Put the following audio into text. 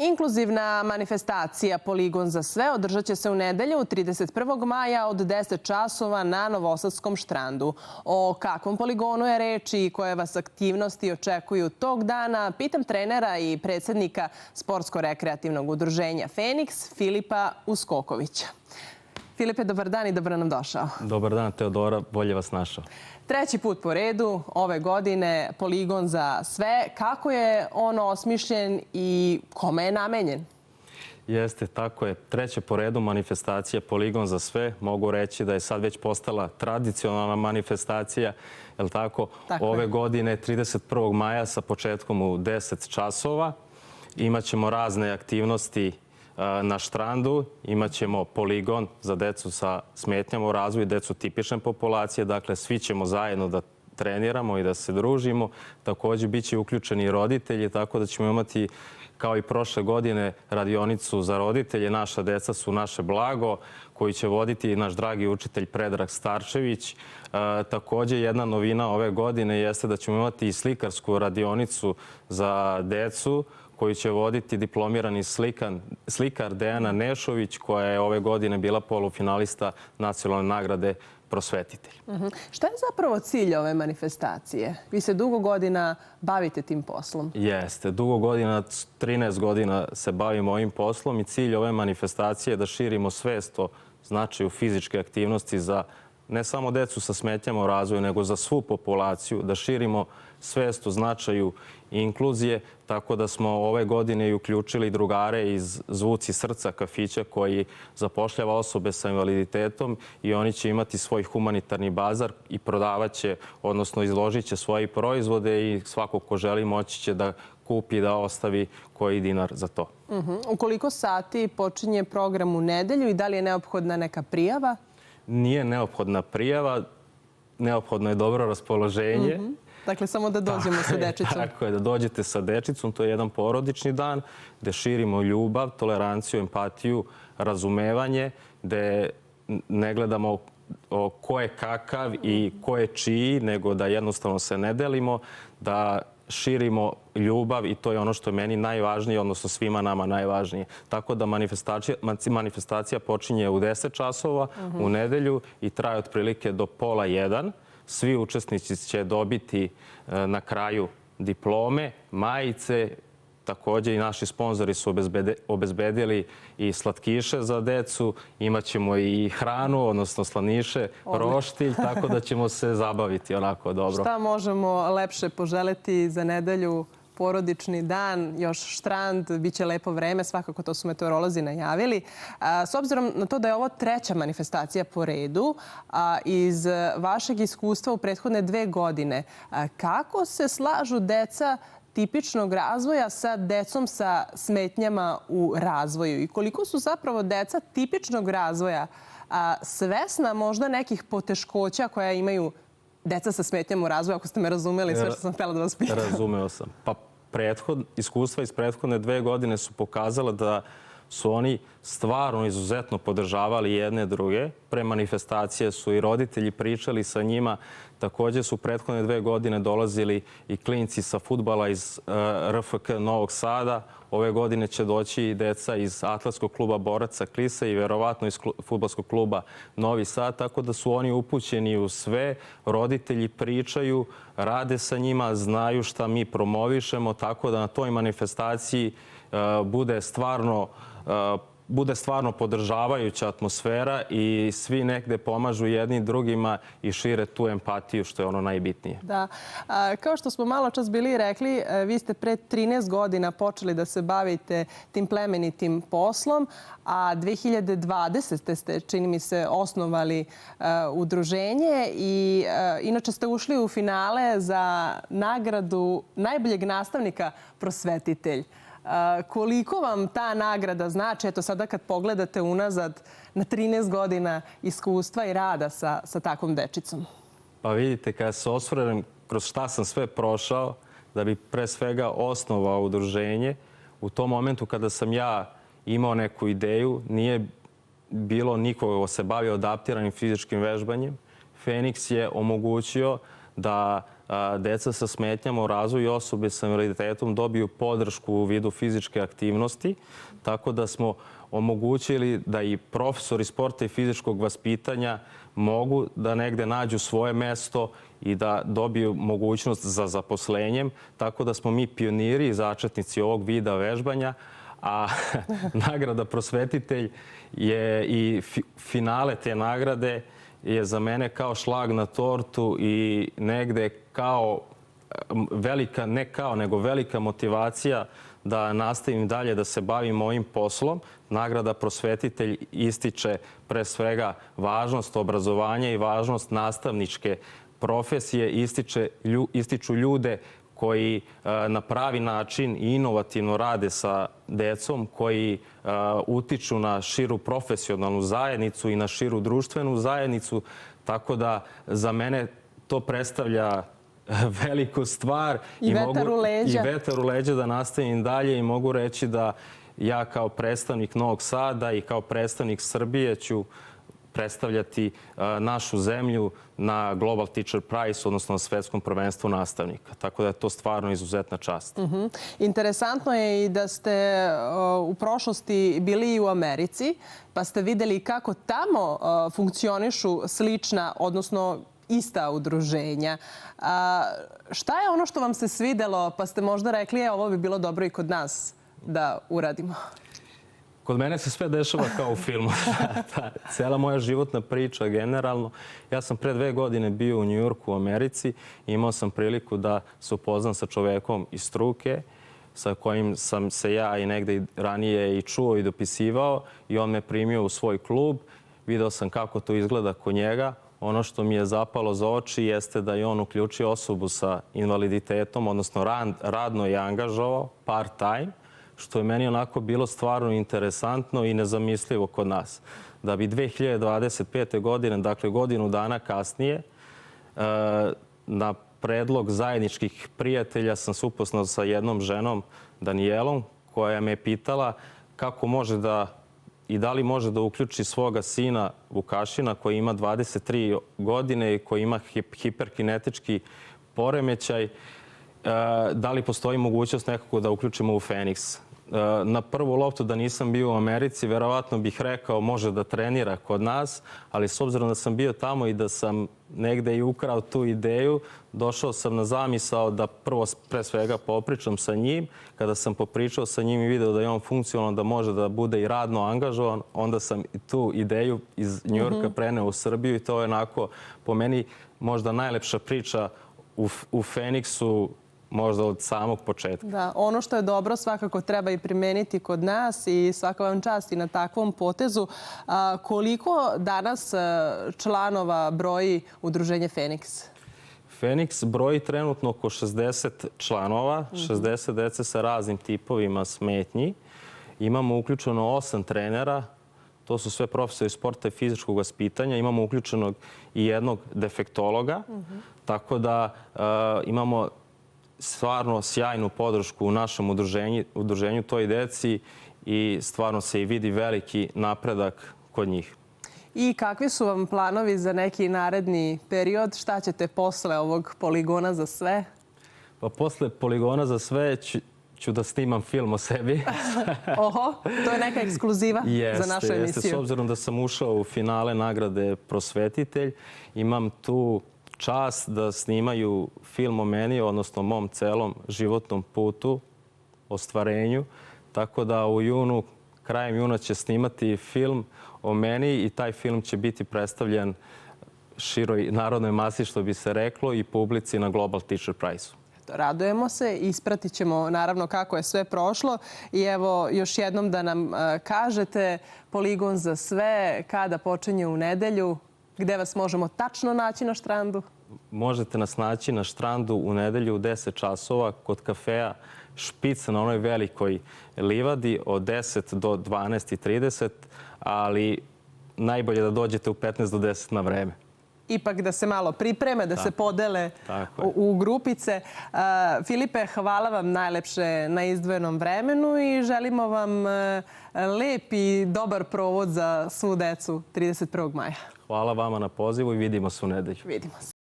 Inkluzivna manifestacija Poligon za sve održat će se u nedelju 31. maja od 10 časova na Novosadskom štrandu. O kakvom poligonu je reč i koje vas aktivnosti očekuju tog dana, pitam trenera i predsjednika Sportsko-rekreativnog udruženja Feniks, Filipa Uskokovića. Filipe, dobar dan i dobro nam došao. Dobar dan, Teodora, bolje vas našao. Treći put po redu ove godine Poligon za sve. Kako je on osmišljen i kome je namenjen? Jeste, tako je. Treća po redu manifestacija Poligon za sve. Mogu reći da je sad već postala tradicionalna manifestacija. Jel tako? Ove godine 31. maja sa početkom u 10 časova. Imaćemo razne aktivnosti na štrandu, imat ćemo poligon za decu sa smetnjama u razvoju, decu tipične populacije. Dakle, svi ćemo zajedno da treniramo i da se družimo. Također, bit će uključeni i roditelji, tako da ćemo imati, kao i prošle godine, radionicu za roditelje. Naša deca su naše blago, koju će voditi naš dragi učitelj Predrag Starčević. Također, jedna novina ove godine jeste da ćemo imati i slikarsku radionicu za decu, koju će voditi diplomirani slikar Dejana Nešović, koja je ove godine bila polufinalista nacionalne nagrade Prosvetitelj. Šta je zapravo cilj ove manifestacije? Vi se dugo godina bavite tim poslom. Jeste. Dugo godina, 13 godina se bavimo ovim poslom i cilj ove manifestacije je da širimo svest o značaju fizičke aktivnosti za ne samo decu sa smetnjama u razvoju, nego za svu populaciju, da širimo svest o značaju inkluzije, tako da smo ove godine i uključili drugare iz Zvuci srca kafića koji zapošljava osobe sa invaliditetom i oni će imati svoj humanitarni bazar i prodavaće, odnosno izložit će svoje proizvode i svako ko želi moći će da kupi i da ostavi koji dinar za to. U koliko sati počinje program u nedelju i da li je neophodna neka prijava? Nije neophodna prijava, neophodno je dobro raspoloženje. Dakle, samo da dođemo sa dečicom. Tako je, da dođete sa dečicom. To je jedan porodični dan gde širimo ljubav, toleranciju, empatiju, razumevanje, gde ne gledamo ko je kakav i ko je čiji, nego da jednostavno se ne delimo, da širimo ljubav i to je ono što je meni najvažnije, odnosno svima nama najvažnije. Tako da manifestacija počinje u 10 časova u nedelju i traje otprilike do 12:30. Svi učesnici će dobiti na kraju diplome, majice. Također i naši sponzori su obezbedili i slatkiše za decu. Imaćemo i hranu, odnosno slaniše, roštilj, tako da ćemo se zabaviti onako dobro. Šta možemo lepše poželeti za nedelju? Porodični dan, još štrand, bit će lepo vreme, svakako to su meteorolozi najavili. S obzirom na to da je ovo treća manifestacija po redu, iz vašeg iskustva u prethodne 2 godine, kako se slažu deca tipičnog razvoja sa decom sa smetnjama u razvoju i koliko su zapravo deca tipičnog razvoja svesna možda nekih poteškoća koja imaju deca sa smetnjama u razvoju, ako ste me razumeli sve što sam htjela da vas pitam? Razumeo sam. Pa iskustva iz prethodne 2 godine su pokazala da su oni stvarno izuzetno podržavali jedne druge. Pre manifestacije su i roditelji pričali sa njima. Također su prethodne 2 godine dolazili i klinci sa fudbala iz RFK Novog Sada. Ove godine će doći i deca iz Atletskog kluba boraca Klise i verovatno iz fudbalskog kluba Novi Sad. Tako da su oni upućeni u sve. Roditelji pričaju, rade sa njima, znaju šta mi promovišemo. Tako da na toj manifestaciji bude stvarno podržavajuća atmosfera i svi negde pomažu jedni drugima i šire tu empatiju, što je ono najbitnije. Da. Kao što smo malo čas bili rekli, vi ste pre 13 godina počeli da se bavite tim plemenitim poslom, a 2020. ste, čini mi se, osnovali udruženje i inače ste ušli u finale za nagradu najboljeg nastavnika Prosvetitelj. Koliko vam ta nagrada znači, eto sada kad pogledate unazad na 13 godina iskustva i rada sa takvom dečicom? Pa vidite, kada se osvrnem kroz šta sam sve prošao, da bi pre svega osnovao udruženje, u tom momentu kada sam ja imao neku ideju, nije bilo nikoga ko se bavio adaptiranim fizičkim vežbanjem. Feniks je omogućio da deca sa smetnjama u razvoju i osobe sa invaliditetom dobiju podršku u vidu fizičke aktivnosti, tako da smo omogućili da i profesori sporta i fizičkog vaspitanja mogu da negde nađu svoje mesto i da dobiju mogućnost za zaposlenjem, tako da smo mi pioniri i začetnici ovog vida vežbanja, a nagrada prosvetitelj je i finale te nagrade je za mene kao šlag na tortu i negde kao velika, ne kao, nego velika motivacija da nastavim dalje da se bavim ovim poslom. Nagrada prosvetitelj ističe pre svega važnost obrazovanja i važnost nastavničke profesije, ističu ljude koji na pravi način i inovativno rade sa decom, koji utiču na širu profesionalnu zajednicu i na širu društvenu zajednicu, tako da za mene to predstavlja veliku stvar. I vetar u leđa. I vetar u leđa da nastavim dalje i mogu reći da ja kao predstavnik Novog Sada i kao predstavnik Srbije ću predstavljati našu zemlju na Global Teacher Prize, odnosno na svetskom prvenstvu nastavnika. Tako da je to stvarno izuzetna čast. Interesantno je i da ste u prošlosti bili i u Americi, pa ste videli kako tamo funkcionišu slična, odnosno ista udruženja. Šta je ono što vam se svidelo, pa ste možda rekli, ovo bi bilo dobro i kod nas da uradimo? Kod mene se sve dešava kao u filmu. Cela moja životna priča generalno. Ja sam pre 2 godine bio u Njujorku u Americi i imao sam priliku da se upoznam sa čovekom iz struke sa kojim sam se ja i negde ranije i čuo i dopisivao i on me primio u svoj klub. Video sam kako to izgleda kod njega. Ono što mi je zapalo za oči jeste da je on uključio osobu sa invaliditetom, odnosno radno je angažovao, part-time, što je meni onako bilo stvarno interesantno i nezamislivo kod nas. Da bi 2025. godine, dakle godinu dana kasnije, na predlog zajedničkih prijatelja sam se upoznao sa jednom ženom, Danijelom, koja me je pitala kako može da i da li može da uključi svoga sina Vukašina koji ima 23 godine i koji ima hiperkinetički poremećaj, da li postoji mogućnost nekako da uključimo u Feniks. Na prvu loptu da nisam bio u Americi, verovatno bih rekao može da trenira kod nas, ali s obzirom da sam bio tamo i da sam negde i ukrao tu ideju, došao sam na zamisao da prvo pre svega popričam sa njim. Kada sam popričao sa njim i video da je on funkcionalan, da može da bude i radno angažovan, onda sam i tu ideju iz Njujorka preneo u Srbiju i to je onako po meni možda najlepša priča u Feniksu, možda od samog početka. Da, ono što je dobro svakako treba i primeniti kod nas i svaka vam čast i na takvom potezu. Koliko danas članova broji udruženje Feniks? Feniks broji trenutno oko 60 članova, 60 dece sa raznim tipovima smetnji. Imamo uključeno 8 trenera, to su sve profesori sporta i fizičkog vaspitanja. Imamo uključenog i jednog defektologa, tako da imamo stvarno sjajnu podršku u našem udruženju toj deci i stvarno se i vidi veliki napredak kod njih. I kakvi su vam planovi za neki naredni period? Šta ćete posle ovog Poligona za sve? Pa posle Poligona za sve ću da snimam film o sebi. Oho, to je neka ekskluziva za našu emisiju. Jeste, s obzirom da sam ušao u finale nagrade Prosvetitelj, imam tu čast da snimaju film o meni, odnosno mom celom životnom putu, ostvarenju. Tako da u junu, krajem juna će snimati film o meni i taj film će biti predstavljen široj narodnoj masi, što bi se reklo, i publici na Global Teacher Prize-u. Radujemo se, ispratit ćemo naravno kako je sve prošlo i evo još jednom da nam kažete Poligon za sve, kada počinje u nedelju, gde vas možemo tačno naći na štrandu? Možete nas naći na štrandu u nedelju u 10 časova kod kafeja Špica na onoj velikoj livadi od 10 do 12:30, ali najbolje da dođete u 15 do 10 na vreme. Ipak da se malo pripreme, da se podele u grupice. Filipe, hvala vam najlepše na izdvojenom vremenu i želimo vam lep i dobar provod za svu decu 31. maja. Hvala vama na pozivu i vidimo se u nedelju. Vidimo se.